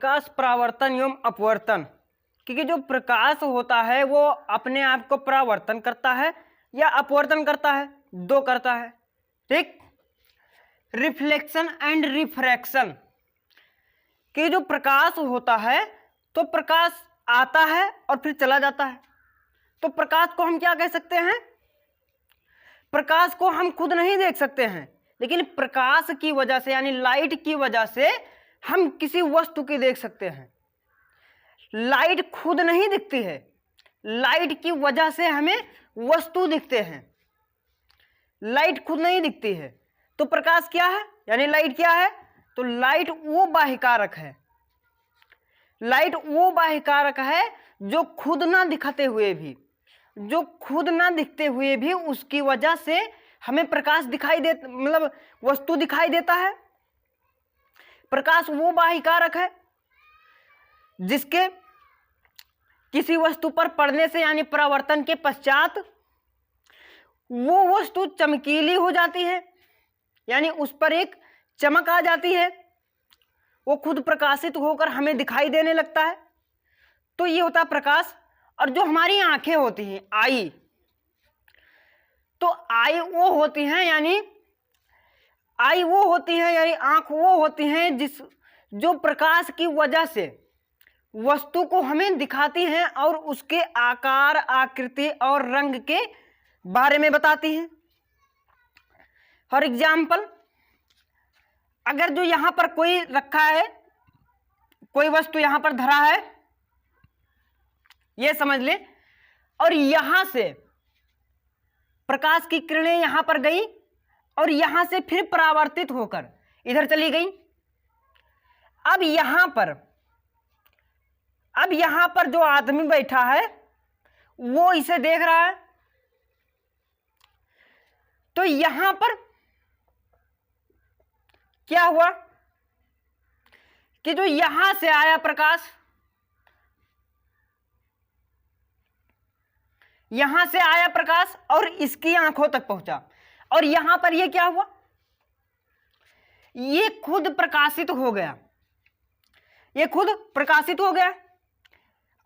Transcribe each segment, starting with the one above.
प्रकाश परावर्तन एवं अपवर्तन, क्योंकि जो प्रकाश होता है वो अपने आप को परावर्तन करता है या अपवर्तन करता है, दो करता है। ठीक, रिफ्लेक्शन एंड रिफ्रैक्शन, कि जो प्रकाश होता है तो प्रकाश आता है और फिर चला जाता है। तो प्रकाश को हम क्या कह सकते हैं? प्रकाश को हम खुद नहीं देख सकते हैं, लेकिन प्रकाश की वजह से यानी लाइट की वजह से हम किसी वस्तु की देख सकते हैं। लाइट खुद नहीं दिखती है, लाइट की वजह से हमें वस्तु दिखते हैं। लाइट खुद नहीं दिखती है, तो प्रकाश क्या है यानी लाइट क्या है? तो लाइट वो बाह्यकारक है, लाइट वो बाह्यकारक है जो खुद ना दिखते हुए भी, जो खुद ना दिखते हुए भी उसकी वजह से हमें प्रकाश दिखाई दे, मतलब वस्तु दिखाई देता है। प्रकाश वो बाह्यकारक है जिसके किसी वस्तु पर पड़ने से यानी परावर्तन के पश्चात वो वस्तु चमकीली हो जाती है, यानी उस पर एक चमक आ जाती है, वो खुद प्रकाशित होकर हमें दिखाई देने लगता है। तो ये होता है प्रकाश। और जो हमारी आंखें होती हैं, आई, तो आई वो होती हैं यानी आंख वो होती हैं जो प्रकाश की वजह से वस्तु को हमें दिखाती हैं और उसके आकार, आकृति और रंग के बारे में बताती हैं। फॉर एग्जाम्पल, अगर जो यहां पर कोई रखा है, कोई वस्तु यहां पर धरा है, यह समझ ले, और यहां से प्रकाश की किरणें यहां पर गई और यहां से फिर परावर्तित होकर इधर चली गई। अब यहां पर जो आदमी बैठा है वो इसे देख रहा है, तो यहां पर क्या हुआ कि जो यहां से आया प्रकाश, यहां से आया प्रकाश और इसकी आंखों तक पहुंचा, और यहां पर ये क्या हुआ, ये खुद प्रकाशित हो गया, ये खुद प्रकाशित हो गया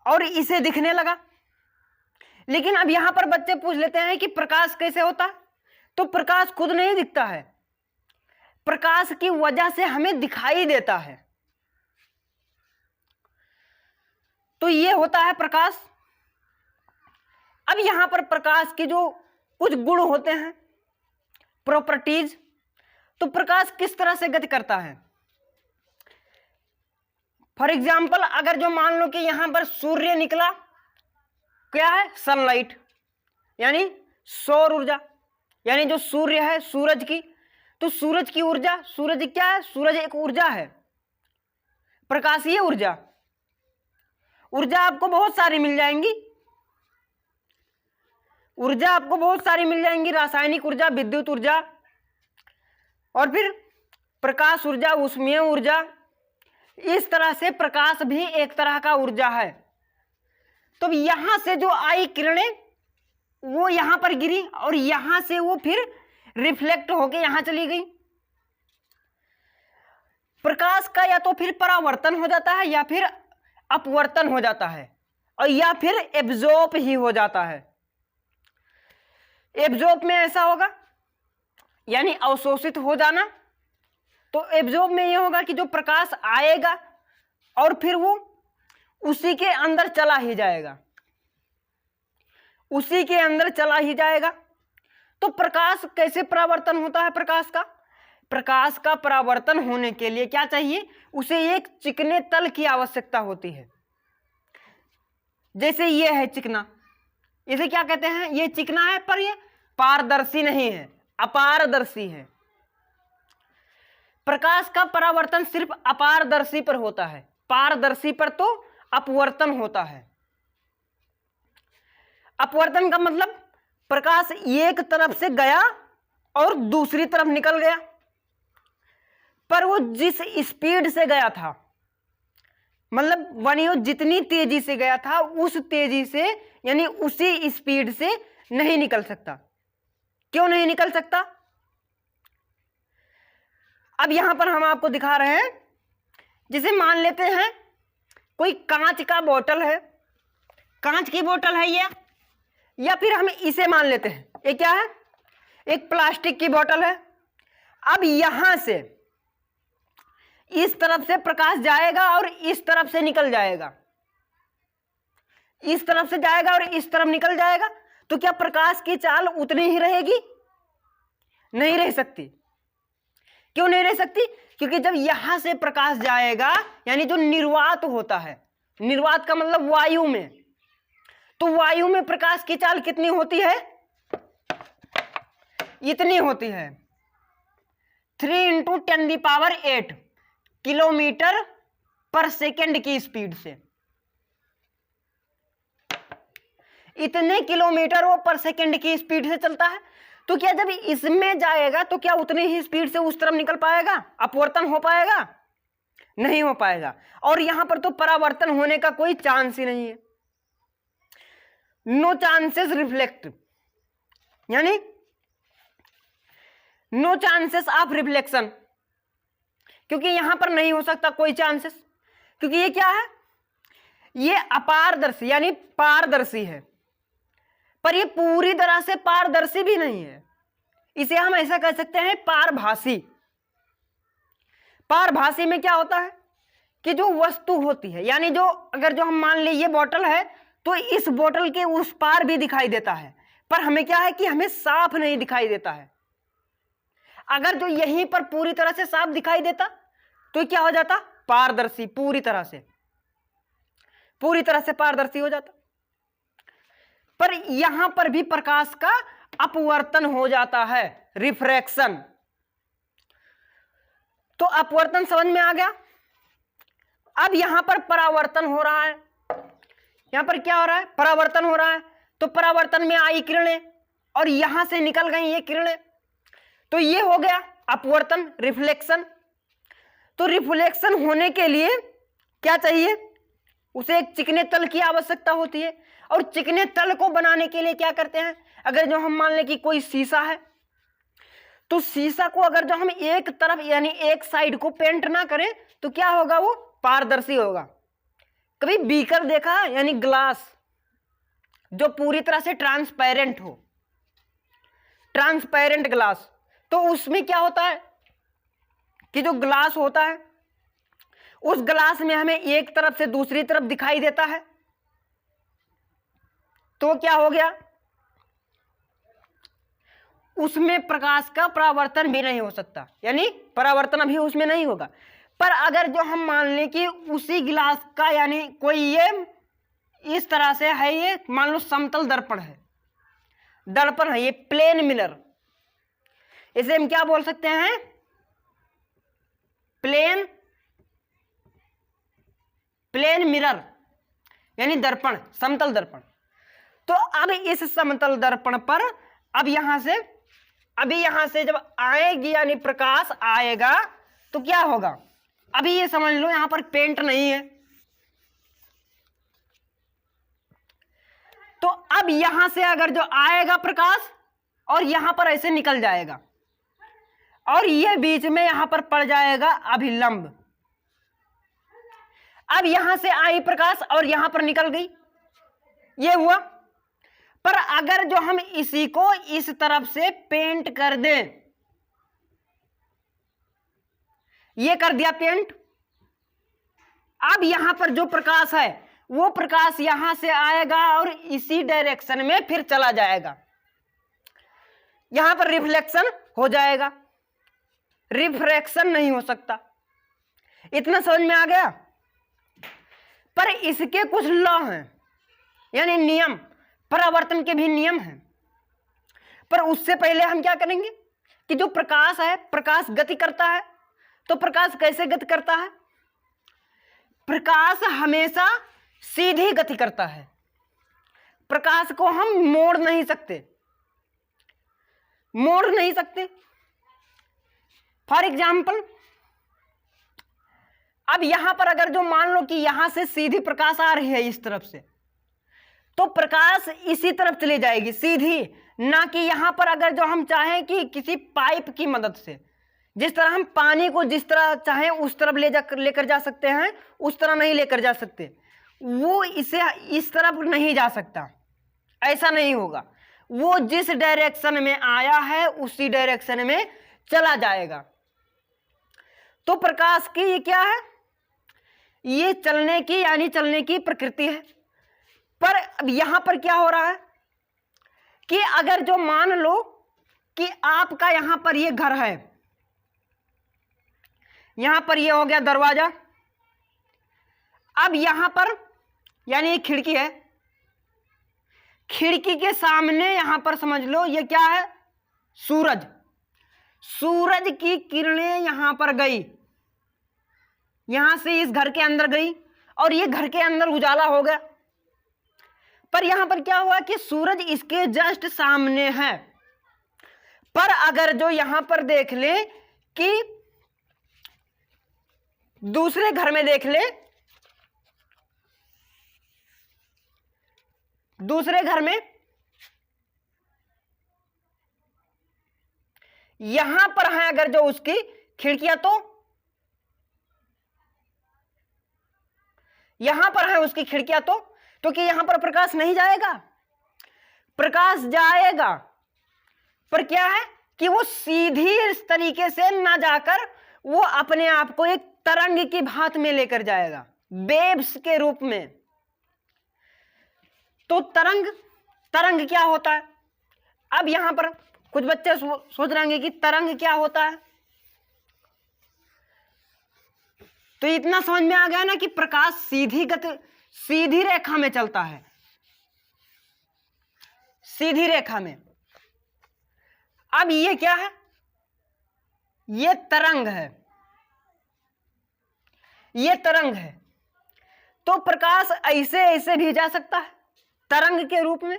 और इसे दिखने लगा। लेकिन अब यहां पर बच्चे पूछ लेते हैं कि प्रकाश कैसे होता है? तो प्रकाश खुद नहीं दिखता है, प्रकाश की वजह से हमें दिखाई देता है। तो ये होता है प्रकाश। अब यहां पर प्रकाश के जो कुछ गुण होते हैं, प्रॉपर्टीज, तो प्रकाश किस तरह से गति करता है। फॉर एग्जाम्पल, अगर जो मान लो कि यहां पर सूर्य निकला, क्या है? सनलाइट, यानी सौर ऊर्जा, यानी जो सूर्य है सूरज की, तो सूरज की ऊर्जा, सूरज क्या है? सूरज एक ऊर्जा है, प्रकाशीय ऊर्जा। ऊर्जा आपको बहुत सारी मिल जाएंगी, ऊर्जा आपको बहुत सारी मिल जाएंगी, रासायनिक ऊर्जा, विद्युत ऊर्जा, और फिर प्रकाश ऊर्जा, ऊष्मीय ऊर्जा। इस तरह से प्रकाश भी एक तरह का ऊर्जा है। तो यहां से जो आई किरणें वो यहां पर गिरी और यहां से वो फिर रिफ्लेक्ट होके यहां चली गई। प्रकाश का या तो फिर परावर्तन हो जाता है या फिर अपवर्तन हो जाता है, और या फिर एब्जॉर्ब ही हो जाता है। एब्जॉर्ब में ऐसा होगा यानी अवशोषित हो जाना, तो एब्जॉर्ब में यह होगा कि जो प्रकाश आएगा और फिर वो उसी के अंदर चला ही जाएगा, उसी के अंदर चला ही जाएगा। तो प्रकाश कैसे परावर्तन होता है? प्रकाश का परावर्तन होने के लिए क्या चाहिए? उसे एक चिकने तल की आवश्यकता होती है। जैसे ये है चिकना, इसे क्या कहते हैं? ये चिकना है पर ये पारदर्शी नहीं है, अपारदर्शी है। प्रकाश का परावर्तन सिर्फ अपारदर्शी पर होता है, पारदर्शी पर तो अपवर्तन होता है। अपवर्तन का मतलब प्रकाश एक तरफ से गया और दूसरी तरफ निकल गया, पर वो जिस स्पीड से गया था, मतलब वनियो जितनी तेजी से गया था उस तेजी से यानी उसी स्पीड से नहीं निकल सकता। क्यों नहीं निकल सकता? अब यहां पर हम आपको दिखा रहे हैं, जिसे मान लेते हैं कोई कांच का बोतल है, कांच की बोतल है ये, या फिर हम इसे मान लेते हैं ये क्या है, एक प्लास्टिक की बोतल है। अब यहां से इस तरफ से प्रकाश जाएगा और इस तरफ से निकल जाएगा, इस तरफ से जाएगा और इस तरफ निकल जाएगा, तो क्या प्रकाश की चाल उतनी ही रहेगी? नहीं रह सकती। क्यों नहीं रह सकती? क्योंकि जब यहां से प्रकाश जाएगा, यानी जो निर्वात होता है, निर्वात का मतलब वायु में, तो वायु में प्रकाश की चाल कितनी होती है? इतनी होती है, 3 × 10⁸ किलोमीटर पर सेकेंड की स्पीड से। इतने किलोमीटर वो पर सेकेंड की स्पीड से चलता है। तो क्या जब इसमें जाएगा तो क्या उतनी ही स्पीड से उस तरफ निकल पाएगा? अपवर्तन हो पाएगा? नहीं हो पाएगा। और यहां पर तो परावर्तन होने का कोई चांस ही नहीं है। नो चांसेस रिफ्लेक्ट, यानी नो चांसेस ऑफ रिफ्लेक्शन, क्योंकि यहां पर नहीं हो सकता कोई चांसेस, क्योंकि ये क्या है, ये अपारदर्शी यानी पारदर्शी है, पर ये पूरी तरह से पारदर्शी भी नहीं है। इसे हम ऐसा कह सकते हैं पारभासी। पारभासी में क्या होता है कि जो वस्तु होती है, यानी जो अगर जो हम मान ले ये बोतल है, तो इस बोतल के उस पार भी दिखाई देता है, पर हमें क्या है कि हमें साफ नहीं दिखाई देता है। अगर जो यहीं पर पूरी तरह से साफ दिखाई देता तो क्या हो जाता? पारदर्शी, पूरी तरह से पारदर्शी हो जाता। पर यहां पर भी प्रकाश का अपवर्तन हो जाता है, रिफ्रैक्शन। तो अपवर्तन समझ में आ गया। अब यहां पर परावर्तन हो रहा है, यहां पर क्या हो रहा है? परावर्तन हो रहा है। तो परावर्तन में आई किरणें और यहां से निकल गई ये किरणें, तो ये हो गया अपवर्तन, रिफ्लेक्शन। तो रिफ्लेक्शन होने के लिए क्या चाहिए? उसे एक चिकने तल की आवश्यकता होती है, और चिकने तल को बनाने के लिए क्या करते हैं? अगर जो हम मान लें कि कोई शीशा है, तो शीशा को अगर जो हम एक तरफ यानी एक साइड को पेंट ना करें तो क्या होगा? वो पारदर्शी होगा। कभी बीकर देखा, यानी ग्लास जो पूरी तरह से ट्रांसपेरेंट हो, ट्रांसपेरेंट ग्लास, तो उसमें क्या होता है कि जो ग्लास होता है उस ग्लास में हमें एक तरफ से दूसरी तरफ दिखाई देता है, तो क्या हो गया? उसमें प्रकाश का परावर्तन भी नहीं हो सकता, यानी परावर्तन अभी उसमें नहीं होगा। पर अगर जो हम मान लें कि उसी गिलास का, यानी कोई ये इस तरह से है, ये मान लो समतल दर्पण है, दर्पण है ये प्लेन मिरर, इसे हम क्या बोल सकते हैं? प्लेन मिरर, यानी दर्पण, समतल दर्पण। तो अब इस समतल दर्पण पर अब यहां से जब आएगी, यानी प्रकाश आएगा, तो क्या होगा? अभी ये समझ लो यहां पर पेंट नहीं है, तो अब यहां से अगर जो आएगा प्रकाश और यहां पर ऐसे निकल जाएगा, और ये बीच में यहां पर पड़ जाएगा अभिलंब। अब यहां से आई प्रकाश और यहां पर निकल गई, ये हुआ। पर अगर जो हम इसी को इस तरफ से पेंट कर दें, ये कर दिया पेंट, अब यहां पर जो प्रकाश है वो प्रकाश यहां से आएगा और इसी डायरेक्शन में फिर चला जाएगा, यहां पर रिफ्लेक्शन हो जाएगा, रिफ्रैक्शन नहीं हो सकता। इतना समझ में आ गया। पर इसके कुछ लॉ हैं, यानी नियम, परावर्तन के भी नियम हैं। पर उससे पहले हम क्या करेंगे कि जो प्रकाश है, प्रकाश गति करता है, तो प्रकाश कैसे गति करता है? प्रकाश हमेशा सीधी गति करता है, प्रकाश को हम मोड़ नहीं सकते, फॉर एग्जाम्पल, अब यहां पर अगर जो मान लो कि यहां से सीधी प्रकाश आ रही है इस तरफ से, तो प्रकाश इसी तरफ चली जाएगी सीधी, ना कि यहां पर अगर जो हम चाहें कि किसी पाइप की मदद से जिस तरह हम पानी को जिस तरह चाहें उस तरफ लेकर जा सकते हैं, उस तरह नहीं लेकर जा सकते। वो इसे इस तरफ नहीं जा सकता, ऐसा नहीं होगा। वो जिस डायरेक्शन में आया है उसी डायरेक्शन में चला जाएगा। तो प्रकाश की ये क्या है, ये चलने की यानी चलने की प्रकृति है। पर अब यहां पर क्या हो रहा है कि अगर जो मान लो कि आपका यहां पर ये घर है, यहां पर ये हो गया दरवाजा, अब यहां पर यानी ये खिड़की है, खिड़की के सामने यहां पर समझ लो ये क्या है, सूरज। सूरज की किरणें यहां पर गई, यहां से इस घर के अंदर गई और ये घर के अंदर उजाला हो गया। पर यहां पर क्या हुआ कि सूरज इसके जस्ट सामने है। पर अगर जो यहां पर देख ले कि दूसरे घर में देख ले, दूसरे घर में यहां पर है अगर जो उसकी खिड़कियां, तो यहां पर है उसकी खिड़कियां, तो कि यहां पर प्रकाश नहीं जाएगा, प्रकाश जाएगा। पर क्या है कि वो सीधी इस तरीके से ना जाकर वो अपने आप को एक तरंग की भांत में लेकर जाएगा, वेव्स के रूप में। तो तरंग क्या होता है? अब यहां पर कुछ बच्चे सोच रहे होंगे कि तरंग क्या होता है। तो इतना समझ में आ गया ना कि प्रकाश सीधी रेखा में चलता है, सीधी रेखा में। अब ये क्या है, ये तरंग है, ये तरंग है। तो प्रकाश ऐसे ऐसे भी जा सकता है तरंग के रूप में,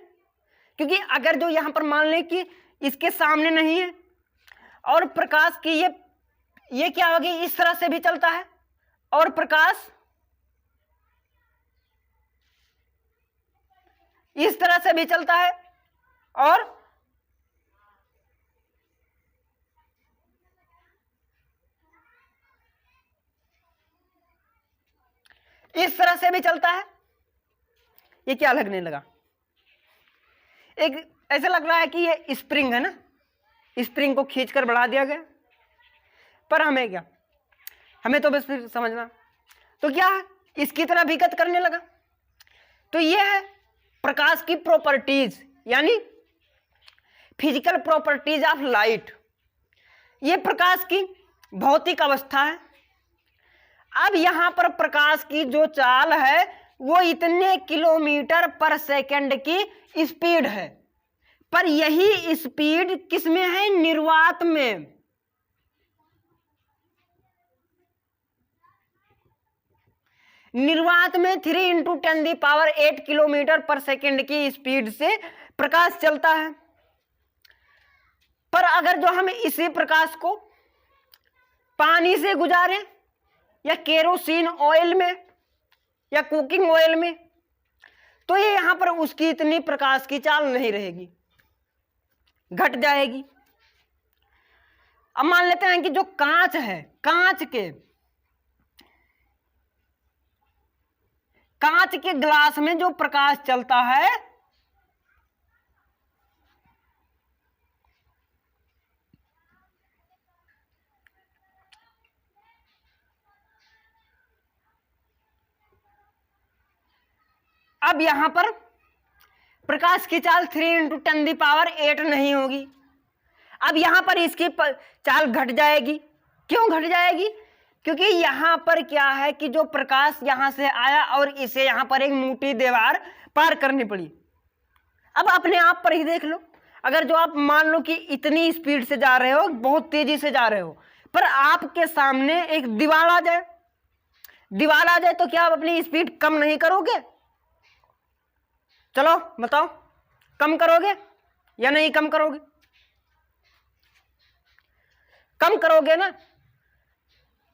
क्योंकि अगर जो यहां पर मान लें कि इसके सामने नहीं है और प्रकाश की ये क्या होगी, इस तरह से भी चलता है और प्रकाश इस तरह से भी चलता है और इस तरह से भी चलता है। ये क्या लगने लगा, एक ऐसा लग रहा है कि ये स्प्रिंग है ना, स्प्रिंग को खींचकर बढ़ा दिया गया। पर हमें क्या, हमें तो बस फिर समझना, तो क्या है इसकी तरह विकत करने लगा। तो ये है प्रकाश की प्रॉपर्टीज, यानी फिजिकल प्रॉपर्टीज ऑफ लाइट। ये प्रकाश की भौतिक अवस्था है। अब यहां पर प्रकाश की जो चाल है वो इतने किलोमीटर पर सेकंड की स्पीड है। पर यही स्पीड किसमें है, निर्वात में। निर्वात में 3 × 10⁸ किलोमीटर पर सेकंड की स्पीड से प्रकाश चलता है। पर अगर जो हम इसी प्रकाश को पानी से गुजारें या केरोसिन ऑयल में या कुकिंग ऑयल में, तो ये यहां पर उसकी इतनी प्रकाश की चाल नहीं रहेगी, घट जाएगी। अब मान लेते हैं कि जो कांच है, कांच के ग्लास में जो प्रकाश चलता है अब यहां पर प्रकाश की चाल 3 × 10⁸ नहीं होगी। अब यहां पर इसकी चाल घट जाएगी। क्यों घट जाएगी? क्योंकि यहां पर क्या है कि जो प्रकाश यहां से आया और इसे यहां पर एक मोटी दीवार पार करनी पड़ी। अब अपने आप पर ही देख लो, अगर जो आप मान लो कि इतनी स्पीड से जा रहे हो, बहुत तेजी से जा रहे हो, पर आपके सामने एक दीवार आ जाए, तो क्या आप अपनी स्पीड कम नहीं करोगे? चलो बताओ, कम करोगे या नहीं कम करोगे? कम करोगे ना।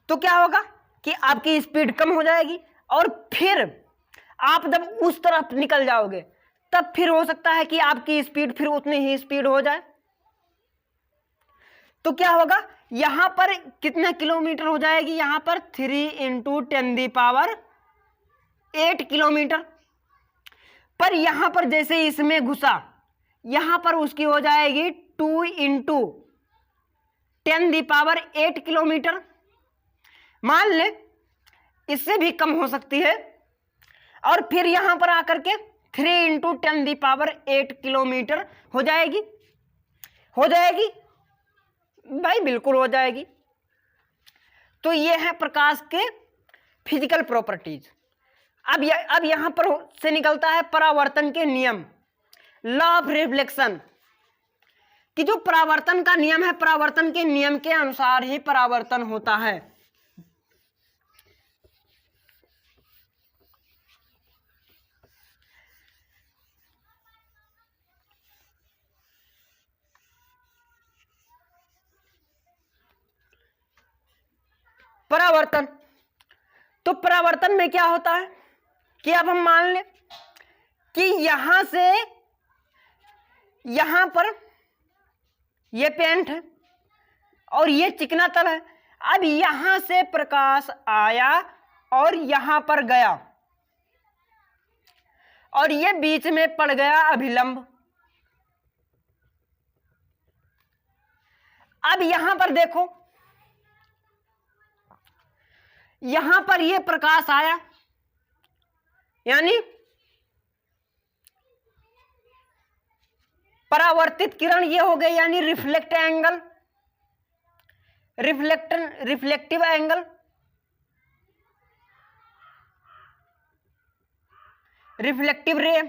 तो क्या होगा कि आपकी स्पीड कम हो जाएगी और फिर आप जब उस तरफ निकल जाओगे तब फिर हो सकता है कि आपकी स्पीड फिर उतनी ही स्पीड हो जाए। तो क्या होगा यहां पर कितना किलोमीटर हो जाएगी, यहां पर 3 × 10⁸ किलोमीटर। पर यहां पर जैसे इसमें घुसा, यहां पर उसकी हो जाएगी 2 × 10⁸ किलोमीटर। मान ले इससे भी कम हो सकती है, और फिर यहां पर आकर के 3 × 10⁸ किलोमीटर हो जाएगी। हो जाएगी भाई, बिल्कुल हो जाएगी। तो ये है प्रकाश के फिजिकल प्रॉपर्टीज। अब यहां पर से निकलता है परावर्तन के नियम, लॉ ऑफ रिफ्लेक्शन, कि जो परावर्तन का नियम है, परावर्तन के नियम के अनुसार ही परावर्तन होता है। परावर्तन, तो परावर्तन में क्या होता है कि अब हम मान लें कि यहां से यहां पर ये पेंट है और ये चिकना तल है। अब यहां से प्रकाश आया और यहां पर गया, और ये बीच में पड़ गया अभिलंब। अब यहां पर देखो, यहां पर ये प्रकाश आया, यानी परावर्तित किरण ये हो गई, यानी reflect angle, reflective angle, reflective रे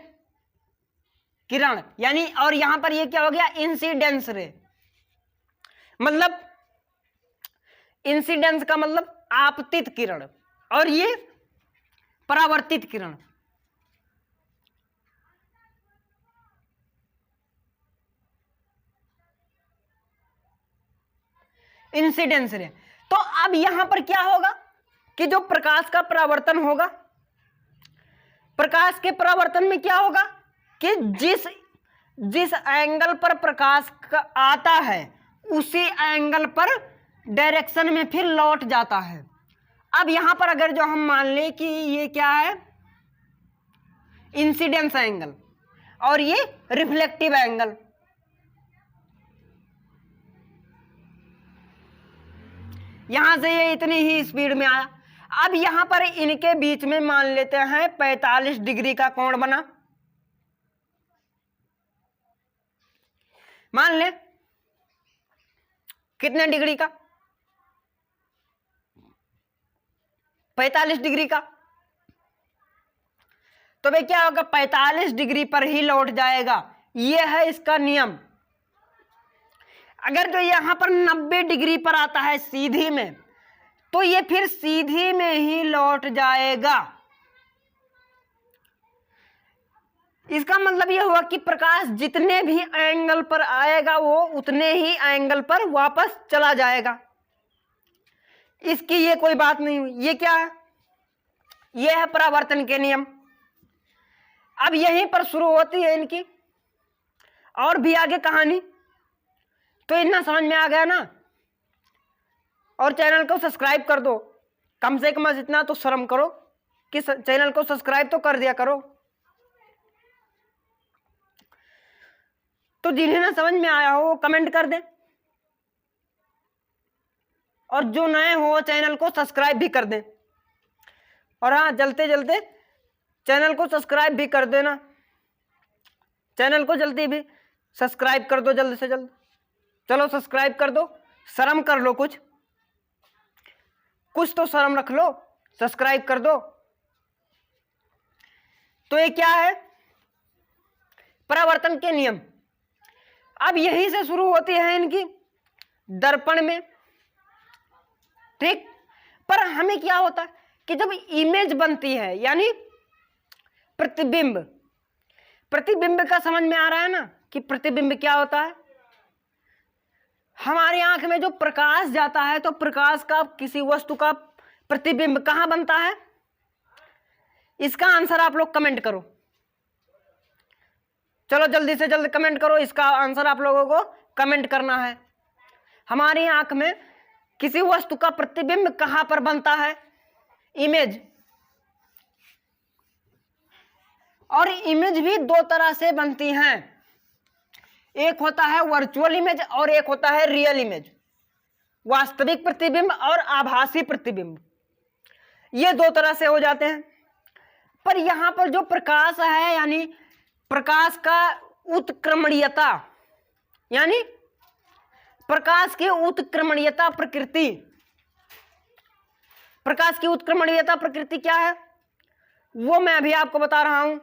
किरण, यानी, और यहां पर ये क्या हो गया, इंसिडेंस रे। मतलब इंसिडेंस का मतलब आपतित किरण, और ये परावर्तित किरण। इंसिडेंस रे। तो अब यहां पर क्या होगा कि जो प्रकाश का परावर्तन होगा, प्रकाश के परावर्तन में क्या होगा कि जिस एंगल पर प्रकाश आता है उसी एंगल पर डायरेक्शन में फिर लौट जाता है। अब यहां पर अगर जो हम मान ले कि ये क्या है, इंसिडेंस एंगल, और ये रिफ्लेक्टिव एंगल, यहां से ये इतनी ही स्पीड में आया। अब यहां पर इनके बीच में मान लेते हैं 45 डिग्री का कोण बना। मान ले कितने डिग्री का, 45 डिग्री का। तो भाई क्या होगा, 45 डिग्री पर ही लौट जाएगा, यह है इसका नियम। अगर जो यहां पर 90 डिग्री पर आता है सीधी में, तो ये फिर सीधी में ही लौट जाएगा। इसका मतलब यह हुआ कि प्रकाश जितने भी एंगल पर आएगा वो उतने ही एंगल पर वापस चला जाएगा। इसकी ये कोई बात नहीं हुई। ये क्या है, ये है परावर्तन के नियम। अब यहीं पर शुरू होती है इनकी और भी आगे कहानी। तो इतना समझ में आ गया ना, और चैनल को सब्सक्राइब कर दो, कम से कम इतना तो शर्म करो कि चैनल को सब्सक्राइब तो कर दिया करो। तो जिन्हें ना समझ में आया हो वो कमेंट कर दें, और जो नए हो चैनल को सब्सक्राइब भी कर दें। और हाँ, जल्दी जल्दी चैनल को सब्सक्राइब भी कर देना, चैनल को जल्दी भी सब्सक्राइब कर दो, जल्दी से जल्द। चलो सब्सक्राइब कर दो, शर्म कर लो, कुछ तो शर्म रख लो, सब्सक्राइब कर दो। तो ये क्या है, परावर्तन के नियम। अब यहीं से शुरू होती है इनकी दर्पण में, ठीक। पर हमें क्या होता है कि जब इमेज बनती है, यानी प्रतिबिंब, प्रतिबिंब का समझ में आ रहा है ना कि प्रतिबिंब क्या होता है। हमारी आंख में जो प्रकाश जाता है, तो प्रकाश का किसी वस्तु का प्रतिबिंब कहां बनता है, इसका आंसर आप लोग कमेंट करो। चलो जल्दी से जल्दी कमेंट करो, इसका आंसर आप लोगों को कमेंट करना है। हमारी आंख में किसी वस्तु का प्रतिबिंब कहां पर बनता है? इमेज। और इमेज भी दो तरह से बनती हैं, एक होता है वर्चुअल इमेज और एक होता है रियल इमेज। वास्तविक प्रतिबिंब और आभासी प्रतिबिंब, ये दो तरह से हो जाते हैं। पर यहां पर जो प्रकाश है, यानी प्रकाश का उत्क्रमणीयता, यानी प्रकाश की उत्क्रमणीयता प्रकृति, प्रकाश की उत्क्रमणीयता प्रकृति क्या है वो मैं अभी आपको बता रहा हूं।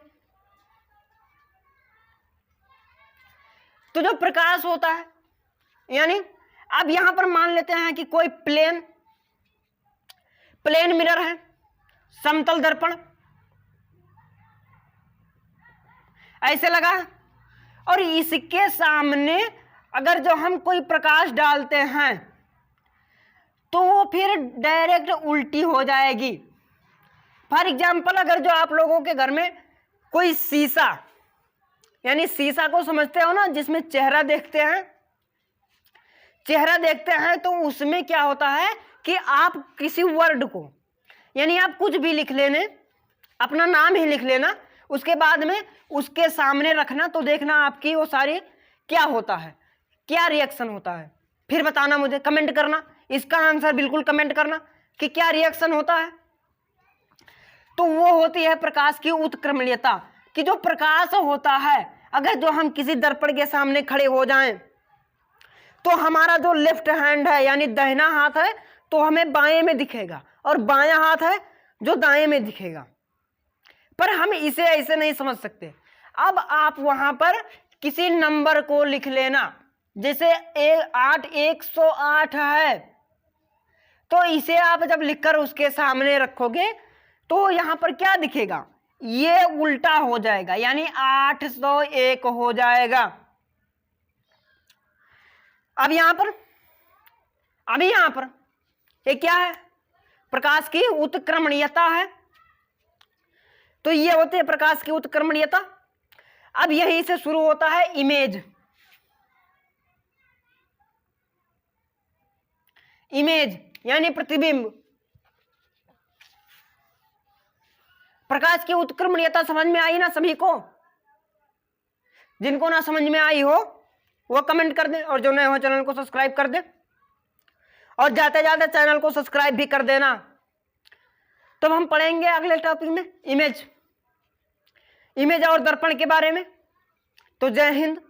तो जो प्रकाश होता है, यानी अब यहां पर मान लेते हैं कि कोई प्लेन मिरर है, समतल दर्पण ऐसे लगा है, और इसके सामने अगर जो हम कोई प्रकाश डालते हैं तो वो फिर डायरेक्ट उल्टी हो जाएगी। फॉर एग्जाम्पल, अगर जो आप लोगों के घर में कोई शीशा, यानी शीशा को समझते हो ना, जिसमें चेहरा देखते हैं, तो उसमें क्या होता है कि आप किसी वर्ड को, यानी आप कुछ भी लिख लेने, अपना नाम ही लिख लेना, उसके बाद में उसके सामने रखना, तो देखना आपकी वो सारी क्या होता है, क्या रिएक्शन होता है। फिर बताना मुझे, कमेंट करना, इसका आंसर बिल्कुल कमेंट करना कि क्या रिएक्शन होता है। तो वो होती है प्रकाश की उत्क्रमणीयता, कि जो प्रकाश होता है, अगर जो हम किसी दर्पण के सामने खड़े हो जाएं तो हमारा जो लेफ्ट हैंड है, यानी दाहिना हाथ है, तो हमें बाएं में दिखेगा, और बायां हाथ है जो दाएं में दिखेगा। पर हम इसे ऐसे नहीं समझ सकते। अब आप वहां पर किसी नंबर को लिख लेना, जैसे 108 है, तो इसे आप जब लिखकर उसके सामने रखोगे तो यहां पर क्या दिखेगा, ये उल्टा हो जाएगा, यानी 801 हो जाएगा। अब यहां पर ये क्या है, प्रकाश की उत्क्रमणीयता है। तो ये होती है प्रकाश की उत्क्रमणीयता। अब यहीं से शुरू होता है इमेज। यानी प्रतिबिंब। प्रकाश की उत्क्रमणीयता समझ में आई ना सभी को? जिनको ना समझ में आई हो वो कमेंट कर दें, और जो नए हो चैनल को सब्सक्राइब कर दें, और जाते जाते चैनल को सब्सक्राइब भी कर देना। तो हम पढ़ेंगे अगले टॉपिक में इमेज और दर्पण के बारे में। तो जय हिंद।